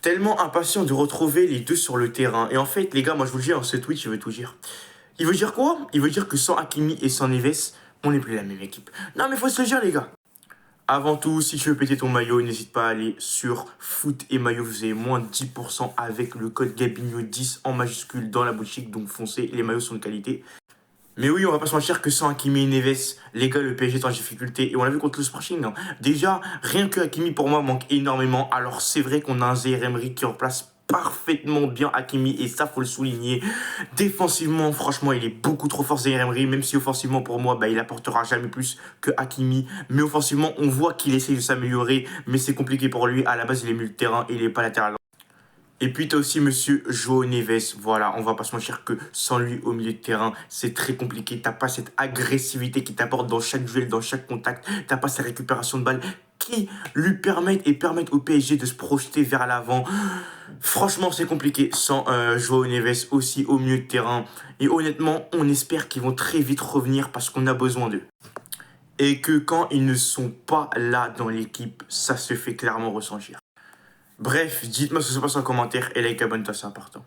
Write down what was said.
Tellement impatient de retrouver les deux sur le terrain. Et en fait, les gars, moi je vous le dis, ce tweet, il veut tout dire. Il veut dire quoi? Il veut dire que sans Hakimi et sans Neves, on n'est plus la même équipe. Non, mais faut se le dire, les gars. Avant tout, si tu veux péter ton maillot, n'hésite pas à aller sur Foot et Maillot. Vous avez moins de 10% avec le code Gabigno10 en majuscule dans la boutique. Donc foncez, les maillots sont de qualité. Mais oui, on va pas se mentir que sans Hakimi et Neves, les gars, le PSG est en difficulté. Et on l'a vu contre le Sporting, hein. Déjà, rien que Hakimi, pour moi, manque énormément. Alors, c'est vrai qu'on a un Zaïre Emery qui remplace parfaitement bien Hakimi. Et ça, faut le souligner. Défensivement, franchement, il est beaucoup trop fort, Zaïre Emery. Même si offensivement, pour moi, il apportera jamais plus que Hakimi. Mais offensivement, on voit qu'il essaye de s'améliorer. Mais c'est compliqué pour lui. À la base, il est milieu de terrain et il est pas latéral. Et puis, tu as aussi Monsieur João Neves. Voilà, on va pas se mentir que sans lui au milieu de terrain, c'est très compliqué. T'as pas cette agressivité qui t'apporte dans chaque duel, dans chaque contact. T'as pas cette récupération de balles qui lui permettent au PSG de se projeter vers l'avant. Franchement, c'est compliqué sans João Neves aussi au milieu de terrain. Et honnêtement, on espère qu'ils vont très vite revenir parce qu'on a besoin d'eux. Et que quand ils ne sont pas là dans l'équipe, ça se fait clairement ressentir. Bref, dites-moi ce que ça passe en commentaire et like, abonne-toi, c'est important.